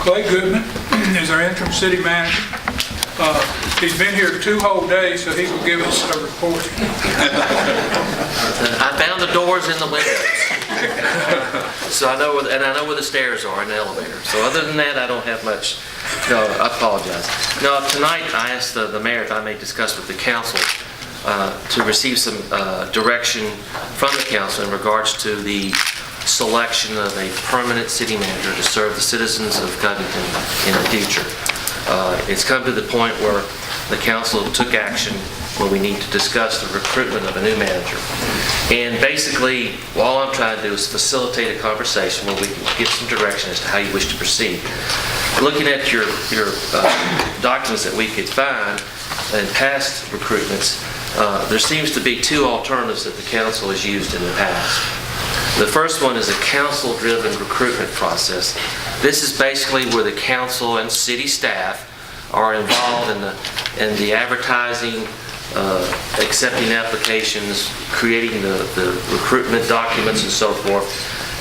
Goodman is our interim city manager. He's been here 2 whole days, so he will give us a report. I found the doors and the windows, so I know where the stairs are and the elevator. So other than that, I don't have much. No, I apologize. No, tonight I asked the mayor if I may discuss with the council to receive some direction from the council in regards to the selection of a permanent city manager to serve the citizens of Covington in the future. It's come to the point where the council took action where we need to discuss the recruitment of a new manager. And basically, all I'm trying to do is facilitate a conversation where we can get some direction as to how you wish to proceed. Looking at your documents that we could find in past recruitments, there seems to be 2 alternatives that the council has used in the past. The first one is a council-driven recruitment process. This is basically where the council and city staff are involved in the advertising, accepting applications, creating the recruitment documents and so forth.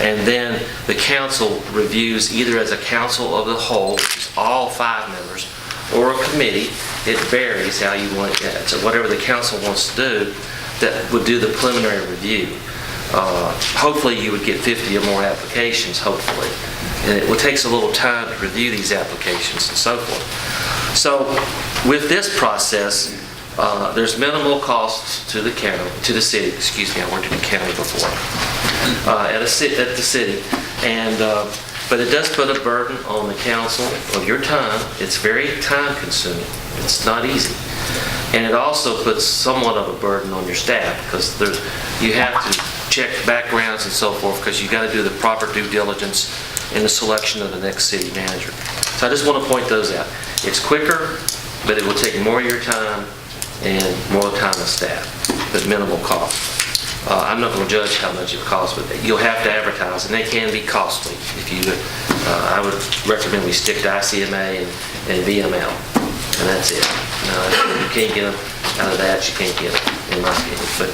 And then the council reviews either as a council of the whole, which is all 5 members, or a committee. It varies how you want it. So whatever the council wants to do, that would do the preliminary review. Hopefully you would get 50 or more applications, hopefully. And it takes a little time to review these applications and so forth. So with this process, there's minimal costs to the county, to the city. Excuse me, I worked in the county before. At the city, and but it does put a burden on the council of your time. It's very time consuming. It's not easy. And it also puts somewhat of a burden on your staff because you have to check backgrounds and so forth because you got to do the proper due diligence in the selection of the next city manager. So I just want to point those out. It's quicker, but it will take more of your time and more time of staff, but minimal cost. I'm not going to judge how much it costs, but you'll have to advertise, and they can be costly. If you, I would recommend we stick to ICMA and VML, and that's it. If you can't get them out of that, you can't get them, in my opinion. But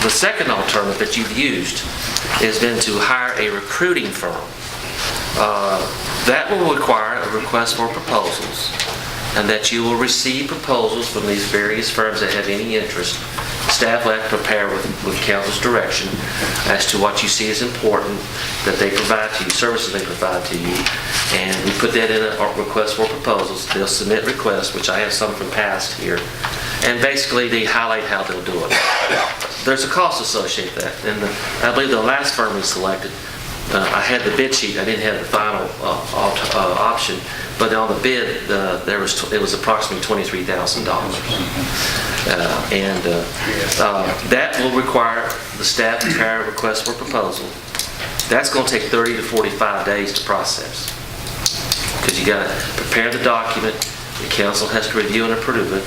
the second alternative that you've used has been to hire a recruiting firm. That will require a request for proposals, and that you will receive proposals from these various firms that have any interest. Staff will have to prepare with council's direction as to what you see as important that they provide to you, services they provide to you, and we put that in a request for proposals. They'll submit requests, which I have some from past here, and basically they highlight how they'll do it. There's a cost associated with that, and I believe the last firm we selected, I had the bid sheet. I didn't have the final option, but on the bid, it was approximately $23,000, and that will require the staff to prepare a request for proposal. That's going to take 30 to 45 days to process because you got to prepare the document. The council has to review and approve it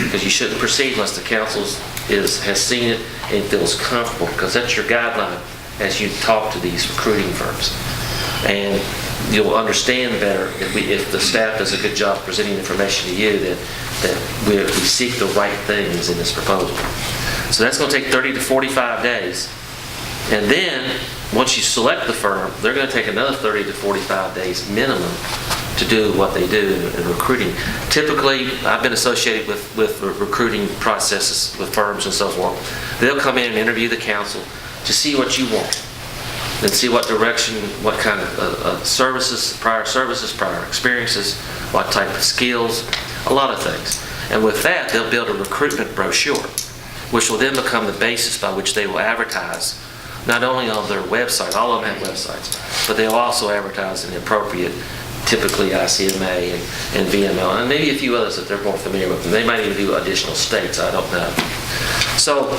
because you shouldn't proceed unless the council has seen it and feels comfortable, because that's your guideline as you talk to these recruiting firms. And you'll understand better if the staff does a good job presenting information to you that we seek the right things in this proposal. So that's going to take 30 to 45 days. And then, once you select the firm, they're going to take another 30 to 45 days minimum to do what they do in recruiting. Typically, I've been associated with recruiting processes with firms and so forth. They'll come in and interview the council to see what you want and see what direction, what kind of services, prior experiences, what type of skills, a lot of things. And with that, they'll build a recruitment brochure, which will then become the basis by which they will advertise, not only on their website, all of them have websites, but they'll also advertise in the appropriate, typically ICMA and VML, and maybe a few others that they're more familiar with. And they might even do additional states, I don't know. So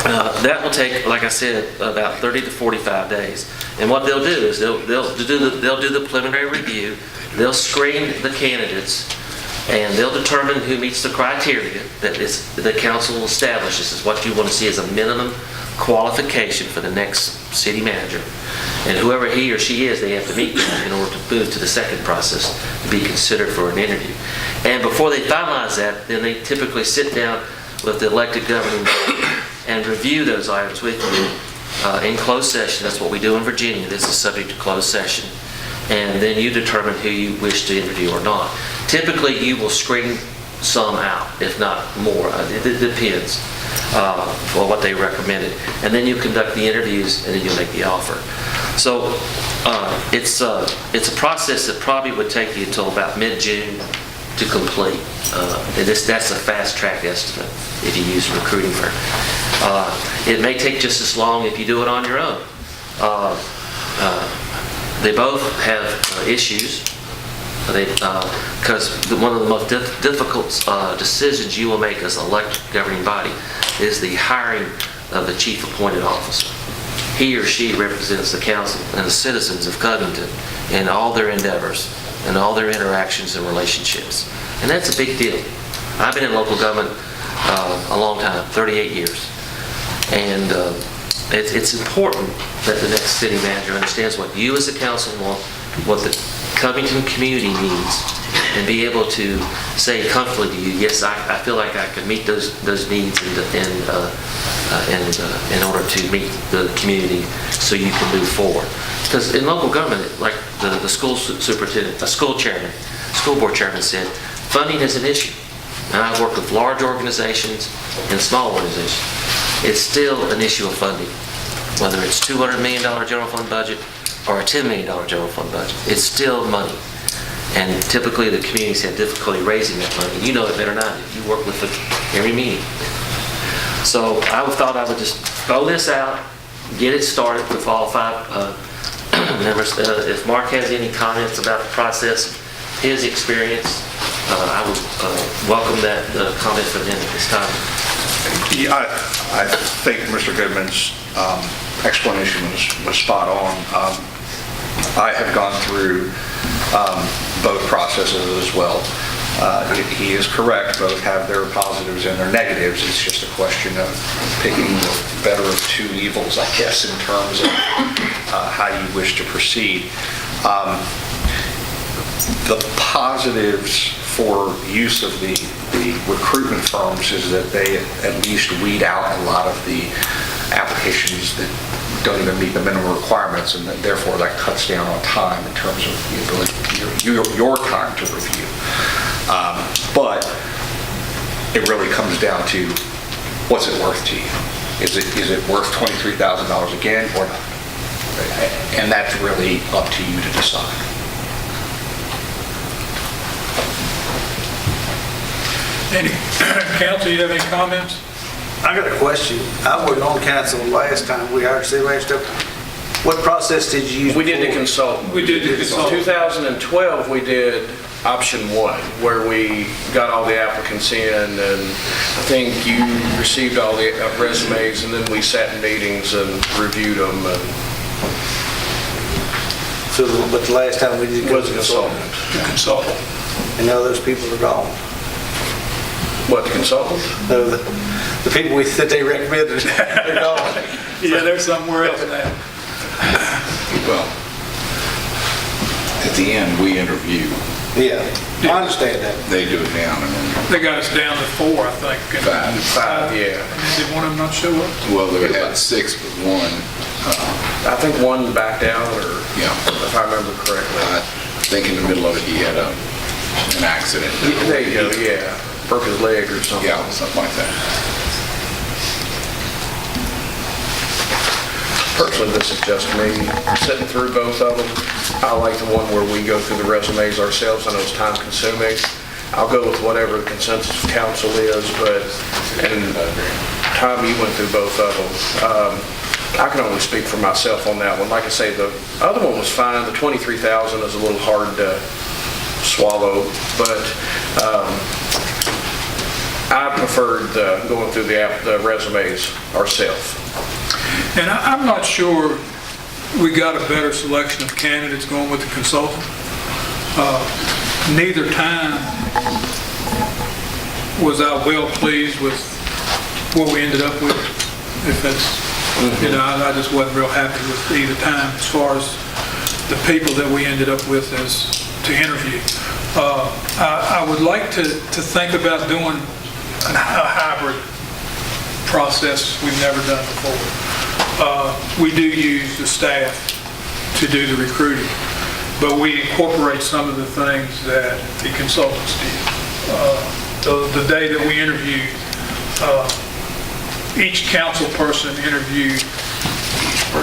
that will take, like I said, about 30 to 45 days. And what they'll do is they'll do the preliminary review, they'll screen the candidates, and they'll determine who meets the criteria that the council establishes as what you want to see as a minimum qualification for the next city manager. And whoever he or she is, they have to meet in order to move to the second process to be considered for an interview. And before they finalize that, then they typically sit down with the elected governing body and review those items with you in closed session. That's what we do in Virginia. This is subject to closed session. and then you determine who you wish to interview or not. Typically, you will screen some out, if not more. It depends for what they recommended. And then you conduct the interviews, and then you make the offer. So it's a process that probably would take you until about mid-June to complete. And that's a fast-track estimate if you use a recruiting firm. It may take just as long if you do it on your own. They both have issues. Because one of the most difficult decisions you will make as an elected governing body is the hiring of the chief appointed officer. He or she represents the council and the citizens of Covington in all their endeavors and all their interactions and relationships. And that's a big deal. I've been in local government a long time, 38 years. And it's important that the next city manager understands what you as a council want, what the Covington community needs, and be able to say comfortably to you, yes, I feel like I can meet those needs in order to meet the community so you can move forward. Because in local government, like the school superintendent, a school chairman, school board chairman said, funding is an issue. And I've worked with large organizations and small organizations. It's still an issue of funding. Whether it's $200 million general fund budget or a $10 million general fund budget, it's still money. And typically the communities have difficulty raising that money. You know it better than I do. You work with it every meeting. So I thought I would just throw this out, get it started with all 5 members. If Mark has any comments about the process, his experience, I would welcome that comment from him at this time. Yeah, I think Mr. Goodman's explanation was spot on. I have gone through both processes as well. He is correct. Both have their positives and their negatives. It's just a question of picking the better of two evils, I guess, in terms of how you wish to proceed. The positives for use of the recruitment firms is that they at least weed out a lot of the applications that don't even meet the minimum requirements, and therefore that cuts down on time in terms of the ability, your time to review. But it really comes down to what's it worth to you? Is it worth $23,000 again or not? And that's really up to you to decide. Any council, you have any comments? I got a question. I wasn't on council last time we hired city manager. What process did you use? We did the before? consultant. We did the In consultant. 2012, we did option 1, where we got all the applicants in, and I think you received all the resumes, and then we sat in meetings and reviewed them. And So, but the last time we did it was a consultant. The consultant. and now those people are gone. What, the consultant? No, the people that they recommended, they're gone. Yeah, they're somewhere else now. Well, at the end, we interview. Yeah, I understand that. They do it down and then They got us down to 4, I think. and- 5, yeah. And then did one of them not show up? well, they had 6, but one, I think one backed out, or yeah, if I remember correctly. I think in the middle of it, he had an accident. There you go, yeah. Broke his leg or something. Yeah, something like that. Personally, this is just me sitting through both of them. I like the one where we go through the resumes ourselves. I know it's time consuming. I'll go with whatever the consensus of council is, but, and Tom, you went through both of them. I can only speak for myself on that one. Like I say, the other one was fine. The 23,000 is a little hard to swallow, but I preferred going through the resumes ourselves. And I'm not sure we got a better selection of candidates going with the consultant. Neither time was I well pleased with what we ended up with. If that's, you know, I just wasn't real happy with either time as far as the people that we ended up with as to interview. I would like to think about doing a hybrid process we've never done before. We do use the staff to do the recruiting. but we incorporate some of the things that the consultants did. The day that we interviewed, each council person interviewed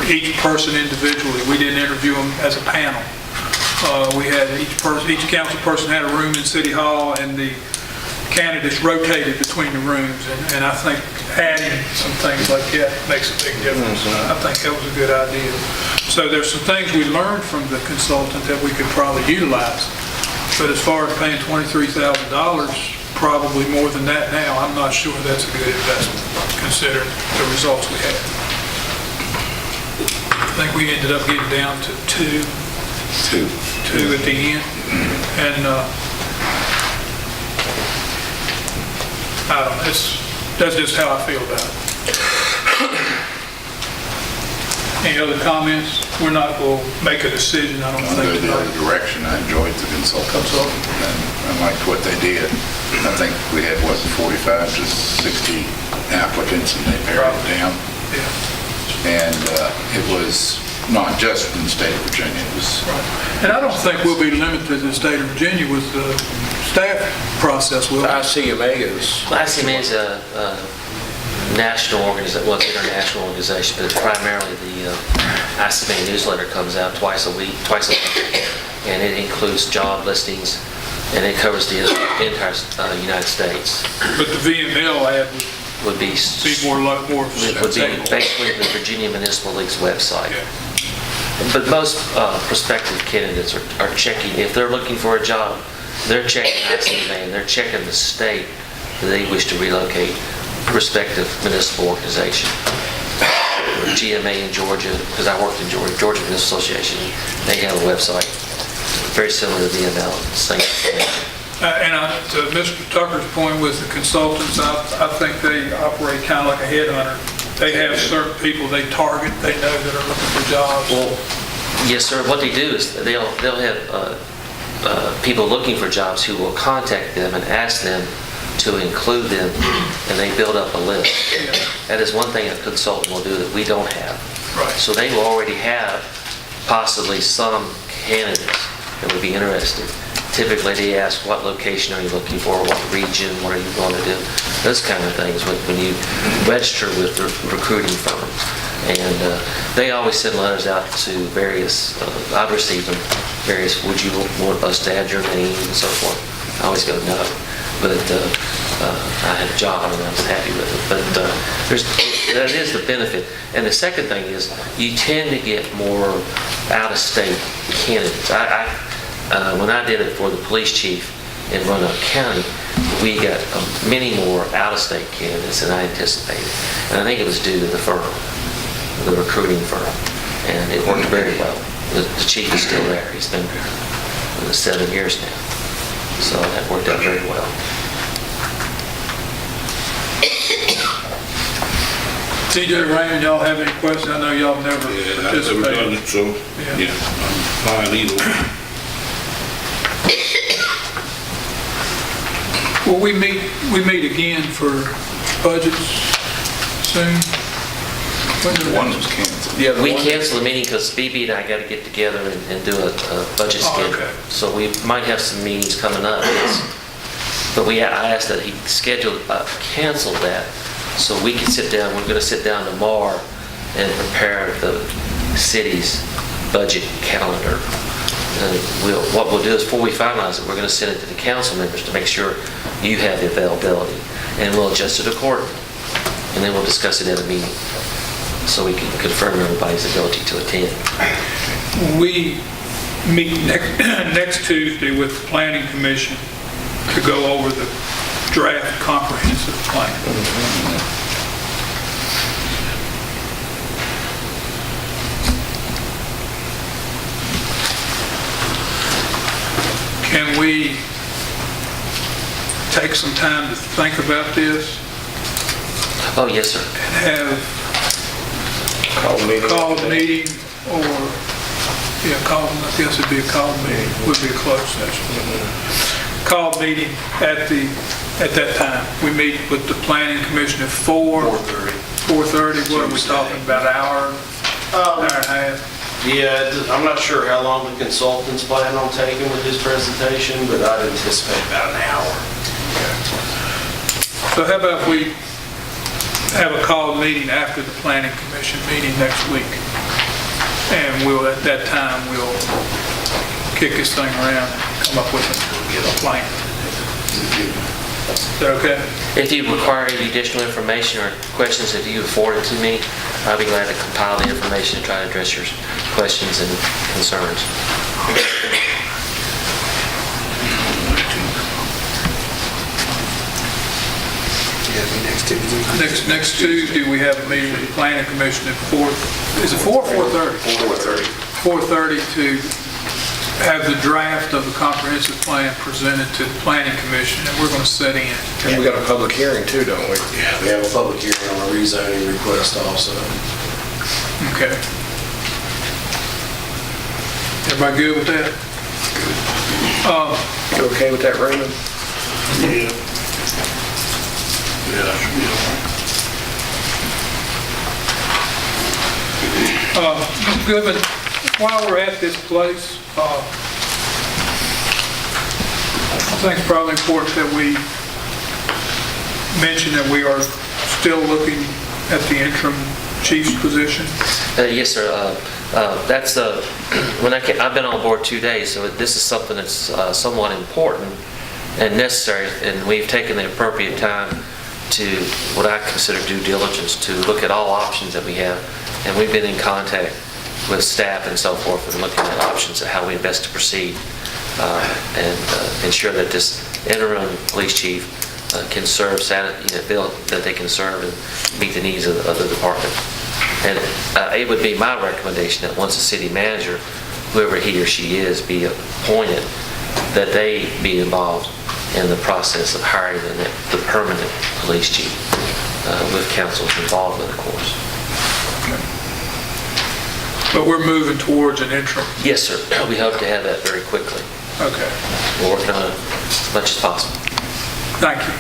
each person individually. We didn't interview them as a panel. We had each council person had a room in City Hall, and the candidates rotated between the rooms, and I think adding some things like that makes a big difference. I think that was a good idea. So there's some things we learned from the consultant that we could probably utilize, but as far as paying $23,000, probably more than that now, I'm not sure that's a good investment, considering the results we had. I think we ended up getting down to two at the end, and I don't know, that's just how I feel about it. Any other comments? We're not going to make a decision, I don't I'll go think. the other direction. I enjoyed the consultants, and I liked what they did. I think we had, 45 to 60 applicants, and they pared it down. Yeah. And it was not just in the state of Virginia, it was... And I don't think we'll be limited to the state of Virginia with the staff process, will we? ICMA is, ICMA is a national organization, well, it's an international organization, but it's primarily the ICMA newsletter comes out twice a month, and it includes job listings, and it covers the entire United States. But the VML ad Would be more basically the Virginia Municipal League's website. Yeah. But most prospective candidates are checking, if they're looking for a job, they're checking ICMA, and they're checking the state that they wish to relocate, respective municipal organization. GMA in Georgia, because I worked in Georgia Municipal Association, they have a website very similar to VML, same thing. To Mr. Tucker's point with the consultants, I think they operate kind of like a headhunter. They have certain people they target, they know that are looking for jobs. Well, yes, sir. What they do is they'll have people looking for jobs who will contact them and ask them to include them, and they build up a list. That is one thing a consultant will do that we don't have. Right. So they will already have possibly some candidates that would be interested. Typically, they ask, what location are you looking for, what region, what are you going to do, those kind of things when you register with the recruiting firm. And they always send letters out to various, I've received them, various, would you want us to add your name and so forth. I always go, no, but I had a job and I was happy with it. But that is the benefit. And the second thing is, you tend to get more out-of-state candidates. When I did it for the police chief in Roanoke County, we got many more out-of-state candidates than I anticipated. And I think it was due to the firm, the recruiting firm. And it worked very well. The chief is still there. He's been there 7 years now. So that worked out very well. TJ, Raymond, y'all have any questions? I know y'all never Yeah, I've never done participated. it, so, Yeah. yeah, I'm fine either way. Well, we meet again for budgets soon. One was canceled. yeah, the We one- canceled the meeting because BB and I got to get together and do a budget Oh, schedule. okay. So we might have some meetings coming up. But I asked that he cancel that so we can sit down. We're going to sit down tomorrow and prepare the city's budget calendar. And what we'll do is, before we finalize it, we're going to send it to the council members to make sure you have the availability. And we'll adjust it accordingly. And then we'll discuss it at a meeting so we can confirm everybody's ability to attend. We meet next Tuesday with the Planning Commission to go over the draft comprehensive plan. Can we take some time to think about this Oh, yes, sir. and have Call meeting. called meeting, or, I guess it'd be a called meeting, would be a closed session. Called meeting at that time. We meet with the Planning Commission at 4:30. 4:30, what are we talking about, hour and a half? Yeah, I'm not sure how long the consultant's planning on taking with his presentation, but I'd anticipate about an hour. So how about we have a call meeting after the planning commission meeting next week? And we'll, at that time, we'll kick this thing around and come up with a plan. Is that okay? If you require any additional information or questions, if you forward it to me, I'll be glad to compile the information and try to address your questions and concerns. Next Tuesday, we have a meeting with the planning commission at 4, is it 4 or 4:30? 4:30. 4:30 to have the draft of the comprehensive plan presented to the planning commission, and we're going to set in. And we got a public hearing too, don't we? Yeah, we have a public hearing on a rezoning request also. Okay. Everybody good with that? You okay with that, Raymond? Yeah. Yeah, that should be all right. Mr. Goodman, while we're at this place, I think it's probably important that we mention that we are still looking at the interim chief's position. Yes, sir. That's I've been on board 2 days, so this is something that's somewhat important and necessary, and we've taken the appropriate time to what I consider due diligence to look at all options that we have, and we've been in contact with staff and so forth and looking at options of how we best to proceed and ensure that this interim police chief can serve, feel that they can serve and meet the needs of the department. And it would be my recommendation that once the city manager, whoever he or she is, be appointed, that they be involved in the process of hiring the permanent police chief with council's involvement, of course. But we're moving towards an interim. Yes, sir. We hope to have that very quickly. Okay. We're working on it as much as possible. Thank you.